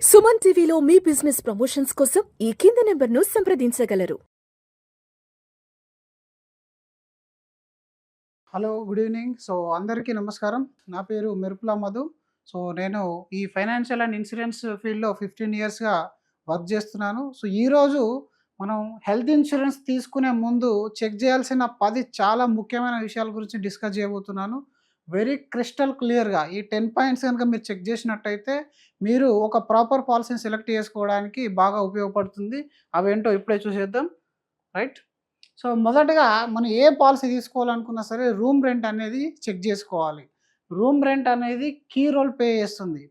సుమన్ టీవీలో మీ business promotions కోసం ఈ కింది నెంబర్ను సంప్రదించగలరు. Hello, good evening. అందరికీ నమస్కారం. నా పేరు మెరుపుల మధు. నేను ఈ ఫైనాన్షియల్ అండ్ ఇన్సూరెన్స్ ఫీల్డ్లో 15 ఇయర్స్గా వర్క్ చేస్తున్నాను. ఈరోజు మనం హెల్త్ ఇన్సూరెన్స్ తీసుకునే ముందు చెక్ చేయాల్సిన 10 చాలా ముఖ్యమైన విషయాల గురించి డిస్కస్ చేయబోతున్నాను. వెరీ క్రిస్టల్ క్లియర్గా ఈ 10 పాయింట్స్ కనుక మీరు చెక్ చేసినట్టయితే మీరు ఒక ప్రాపర్ పాలసీని సెలెక్ట్ చేసుకోవడానికి బాగా ఉపయోగపడుతుంది. అవేంటో ఇప్పుడే చూసేద్దాం. రైట్. మొదటగా మనం ఏ పాలసీ తీసుకోవాలనుకున్నా సరే రూమ్ రెంట్ అనేది చెక్ చేసుకోవాలి. రూమ్ రెంట్ అనేది కీ రోల్ ప్లే చేస్తుంది.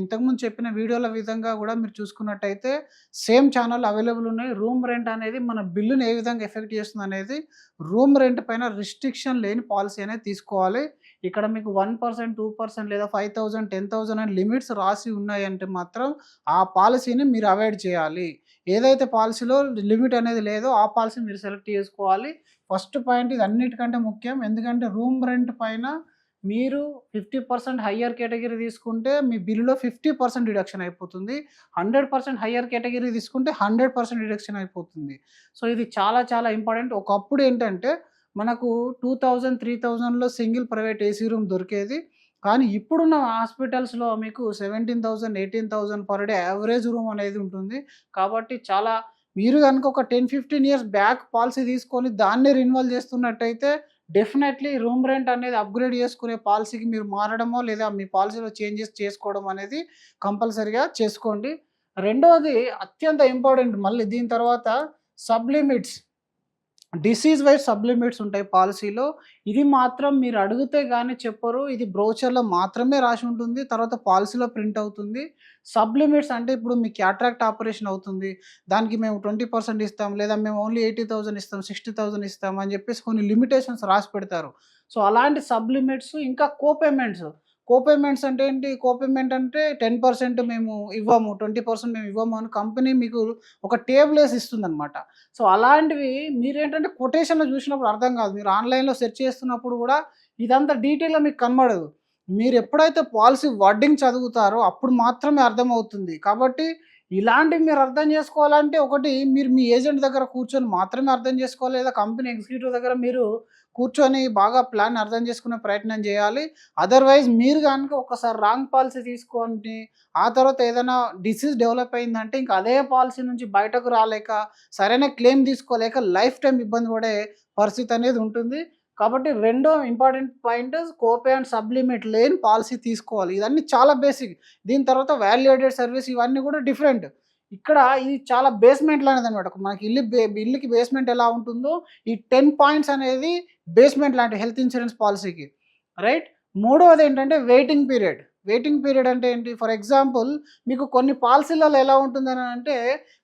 ఇంతకుముందు చెప్పిన వీడియోల విధంగా కూడా మీరు చూసుకున్నట్టయితే సేమ్ ఛానల్ అవైలబుల్ ఉన్నాయి. రూమ్ రెంట్ అనేది మన బిల్లుని ఏ విధంగా ఎఫెక్ట్ చేస్తుంది అనేది, రూమ్ రెంట్ పైన రిస్ట్రిక్షన్ లేని పాలసీ అనేది తీసుకోవాలి. ఇక్కడ మీకు 1%, 2% లేదా 5,000, 10,000 అని లిమిట్స్ రాసి ఉన్నాయంటే మాత్రం ఆ పాలసీని మీరు అవాయిడ్ చేయాలి. ఏదైతే పాలసీలో లిమిట్ అనేది లేదో ఆ పాలసీ మీరు సెలెక్ట్ చేసుకోవాలి. ఫస్ట్ పాయింట్ ఇది అన్నిటికంటే ముఖ్యం. ఎందుకంటే రూమ్ రెంట్ పైన మీరు 50% హయ్యర్ కేటగిరీ తీసుకుంటే మీ బిల్లులో 50% డిడక్షన్ అయిపోతుంది. 100% హయ్యర్ కేటగిరీ తీసుకుంటే 100% డిడక్షన్ అయిపోతుంది. ఇది చాలా చాలా ఇంపార్టెంట్. ఒకప్పుడు ఏంటంటే మనకు 2000, 3000లో సింగిల్ ప్రైవేట్ ఏసీ రూమ్ దొరికేది. కానీ ఇప్పుడున్న హాస్పిటల్స్లో మీకు 17,000, 18,000 పర్ డే యావరేజ్ రూమ్ అనేది ఉంటుంది. కాబట్టి మీరు కనుక ఒక 10-15 ఇయర్స్ బ్యాక్ పాలసీ తీసుకొని దాన్ని రిన్యూవల్ చేస్తున్నట్టయితే డెఫినెట్లీ రూమ్ రెంట్ అనేది అప్గ్రేడ్ చేసుకునే పాలసీకి మీరు మారడమో లేదా మీ పాలసీలో చేంజెస్ చేసుకోవడం అనేది కంపల్సరీగా చేసుకోండి. రెండవది అత్యంత ఇంపార్టెంట్, మళ్ళీ దీని తర్వాత సబ్లిమిట్స్, డిసీజ్ వైజ్ సబ్లిమిట్స్ ఉంటాయి పాలసీలో. ఇది మాత్రం మీరు అడిగితే కానీ చెప్పరు. ఇది బ్రోచర్లో మాత్రమే రాసి ఉంటుంది, తర్వాత పాలసీలో ప్రింట్ అవుతుంది. సబ్లిమిట్స్ అంటే ఇప్పుడు మీ క్యాట్రాక్ట్ ఆపరేషన్ అవుతుంది, దానికి మేము 20% ఇస్తాం, లేదా మేము ఓన్లీ 80,000 ఇస్తాం, 60,000 ఇస్తాం అని చెప్పేసి కొన్ని లిమిటేషన్స్ రాసి పెడతారు. అలాంటి సబ్లిమిట్స్, ఇంకా కోపేమెంట్స్ అంటే ఏంటి? కోపేమెంట్ అంటే 10% మేము ఇవ్వము, 20% మేము ఇవ్వము అని కంపెనీ మీకు ఒక టేబుల్ వేసి ఇస్తుందన్నమాట. అలాంటివి మీరేంటంటే కొటేషన్లో చూసినప్పుడు అర్థం కాదు. మీరు ఆన్లైన్లో సెర్చ్ చేస్తున్నప్పుడు కూడా ఇదంతా డీటెయిల్గా మీకు కనబడదు. మీరు ఎప్పుడైతే పాలసీ వర్డింగ్ చదువుతారో అప్పుడు మాత్రమే అర్థమవుతుంది. కాబట్టి ఇలాంటివి మీరు అర్థం చేసుకోవాలంటే ఒకటి మీరు మీ ఏజెంట్ దగ్గర కూర్చొని మాత్రమే అర్థం చేసుకోవాలి, లేదా కంపెనీ ఎగ్జిక్యూటివ్ దగ్గర మీరు కూర్చొని బాగా ప్లాన్ అర్థం చేసుకునే ప్రయత్నం చేయాలి. అదర్వైజ్ మీరు కనుక ఒకసారి రాంగ్ పాలసీ తీసుకొని ఆ తర్వాత ఏదైనా డిసీజ్ డెవలప్ అయిందంటే ఇంకా అదే పాలసీ నుంచి బయటకు రాలేక, సరైన క్లెయిమ్ తీసుకోలేక లైఫ్ టైం ఇబ్బంది పడే పరిస్థితి అనేది ఉంటుంది. కాబట్టి రెండో ఇంపార్టెంట్ పాయింట్ కోపే అండ్ సబ్లిమిట్ లేని పాలసీ తీసుకోవాలి. ఇవన్నీ చాలా బేసిక్. దీని తర్వాత వాల్యుయేటెడ్ సర్వీస్, ఇవన్నీ కూడా డిఫరెంట్. ఇక్కడ ఇది చాలా బేస్మెంట్ లాంటిది అనమాట. మనకి ఇల్లుకి బేస్మెంట్ ఎలా ఉంటుందో ఈ 10 పాయింట్స్ అనేది బేస్మెంట్ లాంటి హెల్త్ ఇన్సూరెన్స్ పాలసీకి. రైట్. మూడవది ఏంటంటే వెయిటింగ్ పీరియడ్ అంటే ఏంటి? ఫర్ ఎగ్జాంపుల్ మీకు కొన్ని పాలసీలలో ఎలా ఉంటుందని అంటే,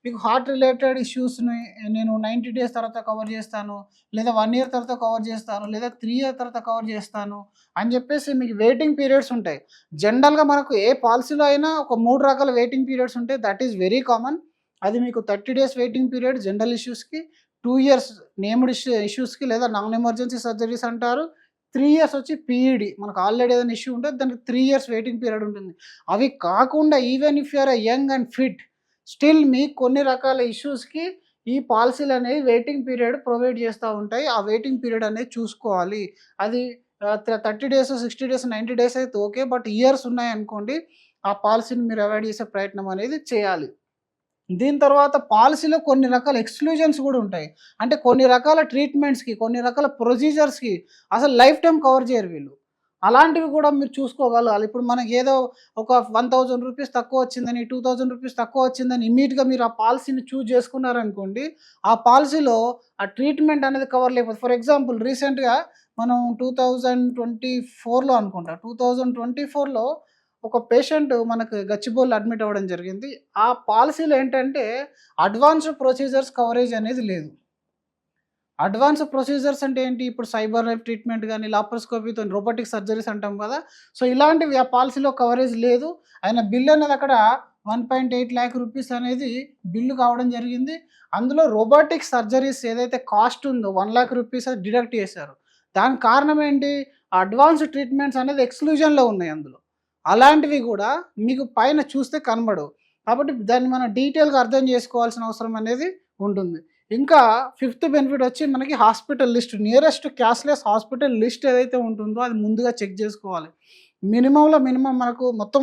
మీకు హార్ట్ రిలేటెడ్ ఇష్యూస్ని నేను 90 డేస్ తర్వాత కవర్ చేస్తాను, లేదా 1 ఇయర్ తర్వాత కవర్ చేస్తాను, లేదా 3 ఇయర్ తర్వాత కవర్ చేస్తాను అని చెప్పేసి మీకు వెయిటింగ్ పీరియడ్స్ ఉంటాయి. జనరల్గా మనకు ఏ పాలసీలో అయినా ఒక 3 రకాల వెయిటింగ్ పీరియడ్స్ ఉంటాయి. That is very common. అది మీకు 30 డేస్ వెయిటింగ్ పీరియడ్ జనరల్ ఇష్యూస్కి, 2 ఇయర్స్ నేమ్డ్ ఇష్యూస్కి లేదా నాన్ ఎమర్జెన్సీ సర్జరీస్ అంటారు, 3 ఇయర్స్ వచ్చి పీఈడి, మనకు ఆల్రెడీ ఏదైనా ఇష్యూ ఉంటే దానికి 3 ఇయర్స్ వెయిటింగ్ పీరియడ్ ఉంటుంది. అవి కాకుండా even if you are young and fit, still మీకు కొన్ని రకాల ఇష్యూస్కి ఈ పాలసీలు అనేవి వెయిటింగ్ పీరియడ్ ప్రొవైడ్ చేస్తూ ఉంటాయి. ఆ వెయిటింగ్ పీరియడ్ అనేది చూసుకోవాలి. అది 30 డేస్, 60 డేస్, 90 డేస్ అయితే ఓకే. బట్ ఇయర్స్ ఉన్నాయనుకోండి, ఆ పాలసీని మీరు అవాయిడ్ చేసే ప్రయత్నం అనేది చేయాలి. దీని తర్వాత పాలసీలో కొన్ని రకాల ఎక్స్క్లూజన్స్ కూడా ఉంటాయి. అంటే కొన్ని రకాల ట్రీట్మెంట్స్కి, కొన్ని రకాల ప్రొసీజర్స్కి అసలు లైఫ్ టైం కవర్ చేయరు వీళ్ళు. అలాంటివి కూడా మీరు చూసుకోగలగాలి. ఇప్పుడు మనకి ఏదో ఒక 1,000 రూపీస్ తక్కువ వచ్చిందని, 2,000 రూపీస్ తక్కువ వచ్చిందని ఇమ్మీడియట్గా మీరు ఆ పాలసీని చూజ్ చేసుకున్నారనుకోండి, ఆ పాలసీలో ఆ ట్రీట్మెంట్ అనేది కవర్ లేకపోతే, ఫర్ ఎగ్జాంపుల్ రీసెంట్గా మనం 2024లో అనుకుంటా, 2024లో ఒక పేషెంట్ మనకు గచ్చిబౌలిలో అడ్మిట్ అవ్వడం జరిగింది. ఆ పాలసీలో ఏంటంటే అడ్వాన్స్డ్ ప్రొసీజర్స్ కవరేజ్ అనేది లేదు. అడ్వాన్స్డ్ ప్రొసీజర్స్ అంటే ఏంటి? ఇప్పుడు సైబర్ లైఫ్ ట్రీట్మెంట్ కానీ, లాప్రోస్కోపీతో రోబోటిక్ సర్జరీస్ అంటాం కదా. ఇలాంటివి ఆ పాలసీలో కవరేజ్ లేదు. ఆయన బిల్ అనేది అక్కడ 1.8 lakh రూపీస్ అనేది బిల్లు కావడం జరిగింది. అందులో రోబోటిక్ సర్జరీస్ ఏదైతే కాస్ట్ ఉందో 1 lakh రూపీస్ అది డిడక్ట్ చేశారు. దానికి కారణం ఏంటి? అడ్వాన్స్డ్ ట్రీట్మెంట్స్ అనేది ఎక్స్క్లూజన్లో ఉన్నాయి అందులో. అలాంటివి కూడా మీకు పైన చూస్తే కనబడవు. కాబట్టి దాన్ని మనం డీటెయిల్‌గా అర్థం చేసుకోవాల్సిన అవసరం అనేది ఉంటుంది. ఇంకా ఫిఫ్త్ బెనిఫిట్ వచ్చి మనకి hospital list. Nearest cashless hospital list ఏదైతే ఉంటుందో అది ముందుగా చెక్ చేసుకోవాలి. మినిమమ్‌లో మినిమమ్ మనకు మొత్తం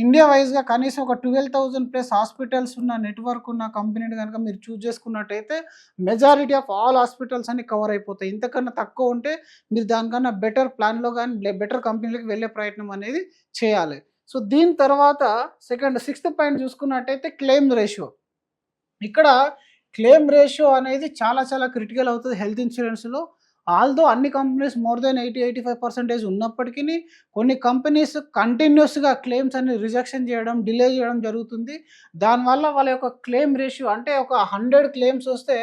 ఇండియా వైస్‌గా కనీసం ఒక 12,000 ప్లస్ హాస్పిటల్స్ ఉన్న నెట్‌వర్క్ ఉన్న కంపెనీని గనుక మీరు చూజ్ చేసుకున్నట్టయితే మెజారిటీ ఆఫ్ ఆల్ హాస్పిటల్స్ అన్నీ కవర్ అయిపోతాయి. ఇంతకన్నా తక్కువ ఉంటే మీరు దానికన్నా బెటర్ ప్లాన్‌లో గాని బెటర్ కంపెనీలకి వెళ్ళే ప్రయత్నం అనేది చేయాలి. సో, దీని తర్వాత సిక్స్త్ పాయింట్ చూసుకున్నట్టయితే క్లెయిమ్ రేషియో. ఇక్కడ క్లెయిమ్ రేషియో అనేది చాలా క్రిటికల్ అవుతది హెల్త్ ఇన్స్యూరెన్స్‌లో. ఆల్‌దో అన్ని కంపెనీస్ మోర్ దెన్ 85% ఉన్నప్పటికిని కొన్ని కంపెనీస్ కంటిన్యూయస్‌గా క్లెయిమ్స్ అన్ని రిజెక్షన్ చేయడం, డిలే చేయడం జరుగుతుంది. దానివల్ల వాళ్ళ యొక్క క్లెయిమ్ రేషియో అంటే ఒక 100 క్లెయిమ్స్ వస్తే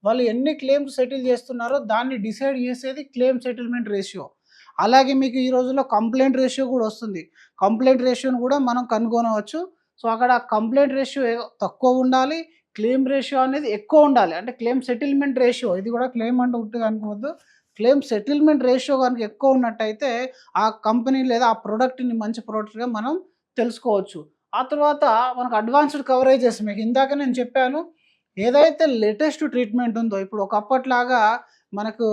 వాళ్ళు ఎన్ని క్లెయిమ్స్ సెటిల్ చేస్తున్నారో దాన్ని డిసైడ్ చేసేది క్లెయిమ్ సెటిల్‌మెంట్ రేషియో. అలాగే మీకు ఈ రోజుల్లో కంప్లెయింట్ రేషియో కూడా వస్తుంది. కంప్లెయింట్ రేషియోని కూడా మనం కనుగొనవచ్చు. సో, అక్కడ కంప్లెయింట్ రేషియో తక్కువ ఉండాలి. క్లెయిమ్ రేషియో అనేది ఎక్కువ ఉండాలి. అంటే క్లెయిమ్ సెటిల్‌మెంట్ రేషియో ఇది కూడా క్లెయిమ్ అంటే ఉట్టిగా అనుకోవద్దు. క్లెయిమ్ సెటిల్‌మెంట్ రేషియో గనుక ఎక్కువ ఉన్నట్టయితే ఆ కంపెనీ లేదా ఆ ప్రొడక్ట్‌ని మంచి ప్రొడక్ట్‌గా మనం తెలుసుకోవచ్చు. ఆ తర్వాత మనకు అడ్వాన్స్‌డ్ కవరేజెస్ మీకు ఇందాక నేను చెప్పాను. ఏదైతే లేటెస్ట్ ట్రీట్మెంట్ ఉందో ఇప్పుడు ఒకప్పటిలాగా మనకు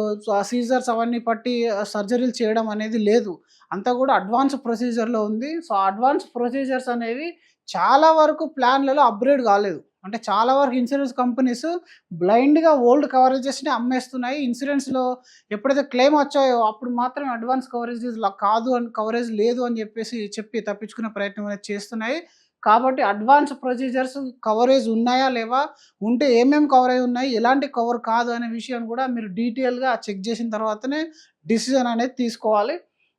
సీజర్స్ అవన్నీ పట్టి సర్జరీలు చేయడం అనేది లేదు. అంతా కూడా అడ్వాన్స్ ప్రొసీజర్‌లో ఉంది. సో, అడ్వాన్స్ ప్రొసీజర్స్ అనేవి చాలా వరకు ప్లాన్‌లలో అప్‌గ్రేడ్ కాలేదు. అంటే చాలా వరకు ఇన్సూరెన్స్ కంపెనీస్ బ్లైండ్‌గా ఓల్డ్ కవరేజెస్‌ని అమ్మేస్తున్నాయి. ఇన్సూరెన్స్‌లో ఎప్పుడైతే క్లెయిమ్ వచ్చాయో అప్పుడు మాత్రం అడ్వాన్స్ కవరేజెస్ కాదు అని కవరేజ్ లేదు అని చెప్పి తప్పించుకునే ప్రయత్నం అనేది చేస్తున్నాయి. కాబట్టి అడ్వాన్స్ ప్రొసీజర్స్ కవరేజ్ ఉన్నాయా లేవా? ఉంటే ఏమేం కవరేజ్ ఉన్నాయి? ఎలాంటి కవర్ కాదు అనే విషయాన్ని కూడా మీరు డీటెయిల్‌గా చెక్ చేసిన తర్వాతనే డిసిజన్ అనేది తీసుకోవాలి.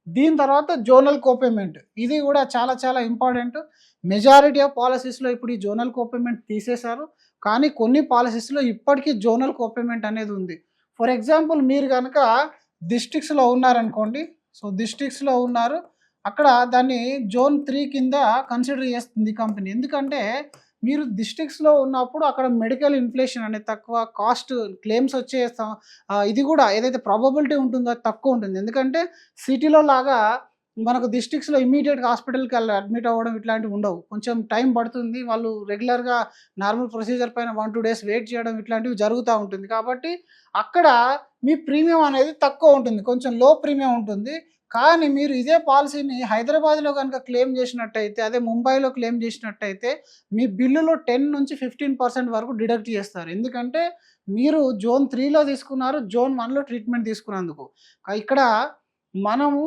దీని తర్వాత జోనల్ కోపేమెంట్. ఇది కూడా చాలా ఇంపార్టెంట్. మెజారిటీ ఆఫ్ పాలిసీస్‌లో ఇప్పుడు ఈ జోనల్ కోపేమెంట్ తీసేశారు. కానీ కొన్ని పాలిసీస్‌లో ఇప్పటికీ జోనల్ కోపేమెంట్ అనేది ఉంది. ఫర్ ఎగ్జాంపుల్ మీరు గనక డిస్ట్రిక్ట్స్‌లో ఉన్నారనుకోండి. సో, డిస్ట్రిక్ట్స్‌లో ఉన్నారు. అక్కడ దాన్ని జోన్ 3 కింద కన్సిడర్ చేస్తుంది కంపెనీ. ఎందుకంటే మీరు డిస్ట్రిక్ట్స్‌లో ఉన్నప్పుడు అక్కడ మెడికల్ ఇన్‌ఫ్లేషన్ అనేది తక్కువ, కాస్ట్ క్లెయిమ్స్ వచ్చే ఇది కూడా ఏదైతే ప్రాబబిలిటీ ఉంటుందో అది తక్కువ ఉంటుంది. ఎందుకంటే సిటీలో లాగా మనకు డిస్ట్రిక్ట్స్‌లో ఇమ్మీడియేట్‌గా హాస్పిటల్‌కి అడ్మిట్ అవ్వడం ఇట్లాంటివి ఉండవు. కొంచెం టైం పడుతుంది. వాళ్ళు రెగ్యులర్‌గా నార్మల్ ప్రొసీజర్ పైన 1, 2 డేస్ వెయిట్ చేయడం ఇట్లాంటివి జరుగుతా ఉంటుంది. కాబట్టి అక్కడ మీ ప్రీమియం అనేది తక్కువ ఉంటుంది. కొంచెం లో ప్రీమియం ఉంటుంది. కానీ మీరు ఇదే పాలిసీని హైదరాబాద్‌లో గనుక క్లెయిమ్ చేసినట్టయితే, అదే ముంబైలో క్లెయిమ్ చేసినట్టయితే మీ బిల్లులో 10-15% వరకు డిడక్ట్ చేస్తారు. ఎందుకంటే మీరు జోన్ 3లో తీసుకున్నారు. జోన్ 1లో ట్రీట్మెంట్ తీసుకున్నందుకు. ఇక్కడ మనము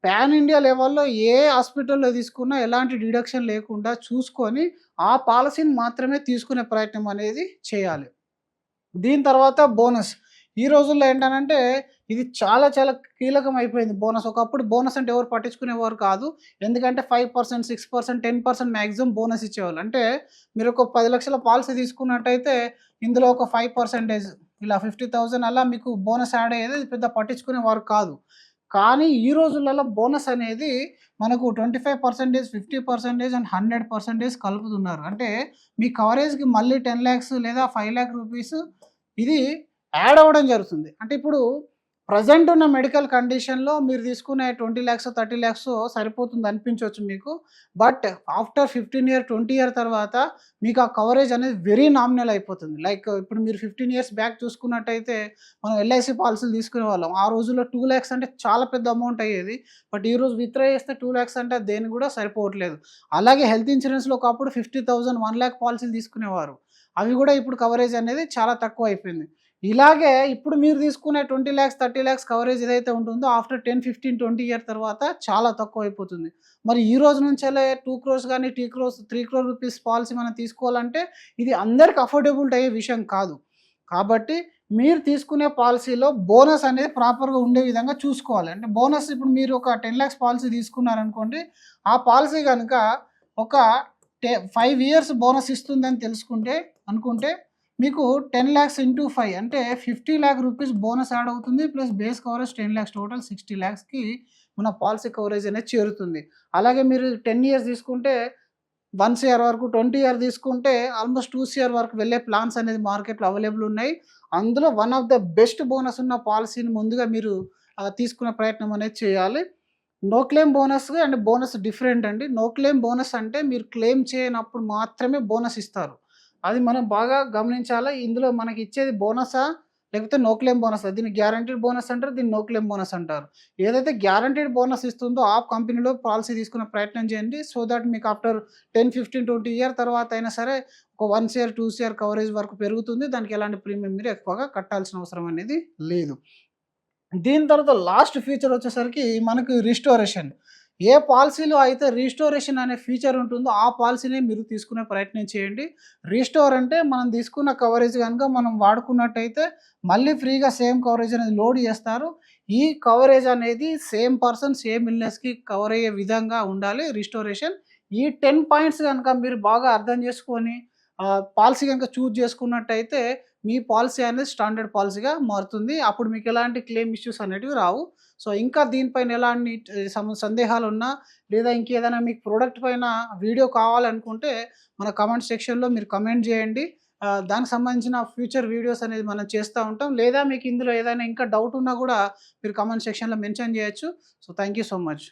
పాన్ ఇండియా లెవెల్‌లో ఏ హాస్పిటల్‌లో తీసుకున్నా ఎలాంటి డిడక్షన్ లేకుండా చూసుకొని ఆ పాలిసీని మాత్రమే తీసుకునే ప్రయత్నం అనేది చేయాలి. దీని తర్వాత బోనస్. ఈ రోజుల్లో ఏంటనంటే ఇది చాలా కీలకం అయిపోయింది బోనస్. ఒకప్పుడు బోనస్ అంటే ఎవరు పట్టించుకునేవారు కాదు. ఎందుకంటే 5%, 6%, 10% మాక్సిమం బోనస్ ఇచ్చేవాళ్ళు. అంటే మీరు ఒక 10 లక్షల పాలసీ తీసుకున్నట్టయితే ఇందులో ఒక 5% ఇలా 50,000 అలా మీకు బోనస్ యాడ్ అయ్యేది. పెద్ద పట్టించుకునేవారు కాదు. కానీ ఈ రోజులలో బోనస్ అనేది మనకు 25%, 50% అండ్ 100% కలుపుతున్నారు. అంటే మీ కవరేజ్‌కి మళ్ళీ 10,00,000 లేదా 5,00,000 రూపీస్ ఇది యాడ్ అవ్వడం జరుగుతుంది. అంటే ఇప్పుడు ప్రెజెంట్ ఉన్న మెడికల్ కండిషన్‌లో మీరు తీసుకునే 20,00,000, 30,00,000 సరిపోతుంది అనిపించొచ్చు మీకు. బట్ ఆఫ్టర్ 15 ఇయర్, 20 ఇయర్ తర్వాత మీకు ఆ కవరేజ్ అనేది వెరీ నామినల్ అయిపోతుంది. లైక్ ఇప్పుడు మీరు 15 ఇయర్స్ బ్యాక్ చూసుకున్నట్టయితే మనం ఎల్ఐసీ పాలిసీలు తీసుకునేవాళ్ళం. ఆ రోజుల్లో 2,00,000 అంటే చాలా పెద్ద అమౌంట్ అయ్యేది. బట్ ఈరోజు విత్‌డ్రా చేస్తే 2,00,000 అంటే దేనికి కూడా సరిపోవట్లేదు. అలాగే హెల్త్ ఇన్స్యూరెన్స్‌లో ఒకప్పుడు 50,000, 1,00,000 పాలిసీలు తీసుకునేవారు. అవి కూడా ఇప్పుడు కవరేజ్ అనేది చాలా తక్కువ అయిపోయింది. ఇలాగే ఇప్పుడు మీరు తీసుకునే 20,00,000, 30,00,000 కవరేజ్ ఏదైతే ఉంటుందో ఆఫ్టర్ 10, 15, 20 ఇయర్ తర్వాత చాలా తక్కువైపోతుంది. మరి ఈ రోజు నుంచెలే 2 క్రోర్స్ గాని, 3 క్రోర్ రూపీస్ పాలిసీ మనం తీసుకోవాలంటే ఇది అందరికి అఫోర్డబుల్ అయ్యే విషయం కాదు. కాబట్టి మీరు తీసుకునే పాలిసీలో బోనస్ అనేది ప్రాపర్‌గా ఉండే విధంగా చూసుకోవాలి. అంటే బోనస్ ఇప్పుడు మీరు ఒక 10,00,000 పాలిసీ తీసుకున్నారనుకోండి. ఆ పాలిసీ గనుక ఒక 5 ఇయర్స్ బోనస్ ఇస్తుందని అనుకుంటే మీకు 10,00,000 ఇంటూ 5 అంటే 50,00,000 రూపీస్ బోనస్ యాడ్ అవుతుంది. ప్లస్ బేస్ కవరేజ్ 10,00,000 టోటల్ 60,00,000కి మన పాలిసీ కవరేజ్ అనేది చేరుతుంది. అలాగే మీరు 10 ఇయర్స్ తీసుకుంటే 1 సిఆర్ వరకు, 20 ఇయర్ తీసుకుంటే ఆల్మోస్ట్ 2 సిఆర్ వరకు వెళ్ళే ప్లాన్స్ అనేది మార్కెట్‌లో అవైలబుల్ ఉన్నాయి. అందులో one of the best bonus ఉన్న పాలిసీని ముందుగా మీరు తీసుకునే ప్రయత్నం అనేది చేయాలి. No claim bonus and bonus different అండి. నో క్లెయిమ్ బోనస్ అంటే మీరు క్లెయిమ్ చేయనప్పుడు మాత్రమే బోనస్ ఇస్తారు. అది మనం బాగా గమనించాలా. ఇందులో మనకిచ్చేది బోనసా? లేకపోతే నో క్లెయిమ్ బోనసా? దీన్ని గ్యారంటీడ్ బోనస్ అంటారు. దీన్ని నో క్లెయిమ్ బోనస్ అంటారు. ఏదైతే గ్యారంటీడ్ బోనస్ ఇస్తుందో ఆ కంపెనీలో పాలసీ తీసుకునే ప్రయత్నం చేయండి. సో దట్ మీకు ఆఫ్టర్ 10, 15, 20 ఇయర్ తర్వాత అయినా సరే ఒక 1 సిఆర్, 2 సిఆర్ కవరేజ్ వరకు పెరుగుతుంది. దానికి ఎలాంటి ప్రీమియం మీరు ఎక్కువగా కట్టాల్సిన అవసరం అనేది లేదు. దీని తర్వాత లాస్ట్ ఫీచర్ వచ్చేసరికి మనకు రిస్టోరేషన్. ఏ పాలిసీలో అయితే రిస్టోరేషన్ అనే ఫీచర్ ఉంటుందో ఆ పాలిసీనే మీరు తీసుకునే ప్రయత్నం చేయండి. రిస్టోర్ అంటే మనం తీసుకున్న కవరేజ్ గనుక మనం వాడుకున్నట్టయితే మళ్ళీ ఫ్రీగా సేమ్ కవరేజ్ అనేది లోడ్ చేస్తారు. ఈ కవరేజ్ అనేది సేమ్ పర్సన్ సేమ్ ఇల్‌నెస్‌కి కవర్ అయ్యే విధంగా ఉండాలి రిస్టోరేషన్. ఈ 10 పాయింట్స్ గనుక మీరు బాగా అర్థం చేసుకొని పాలిసీ గనుక చూజ్ చేసుకున్నట్టయితే మీ పాలిసీ అనేది స్టాండర్డ్ పాలిసీగా మారుతుంది. అప్పుడు మీకు ఎలాంటి క్లెయిమ్ ఇష్యూస్ అనేటివి రావు. సో, ఇంకా దీనిపైన ఎలాంటి సందేహాలున్నా లేదా ఇంకేదైనా మీకు ప్రొడక్ట్ పైన వీడియో కావాలనుకుంటే మన కామెంట్ సెక్షన్‌లో మీరు కామెంట్ చేయండి. దానికి సంబంధించిన ఫ్యూచర్ వీడియోస్ అనేది మనం చేస్తా ఉంటాం. లేదా మీకు ఇందులో ఏదైనా ఇంకా డౌట్ ఉన్నా కూడా మీరు కామెంట్ సెక్షన్‌లో మెన్షన్ చేయొచ్చు. So, thank you so much.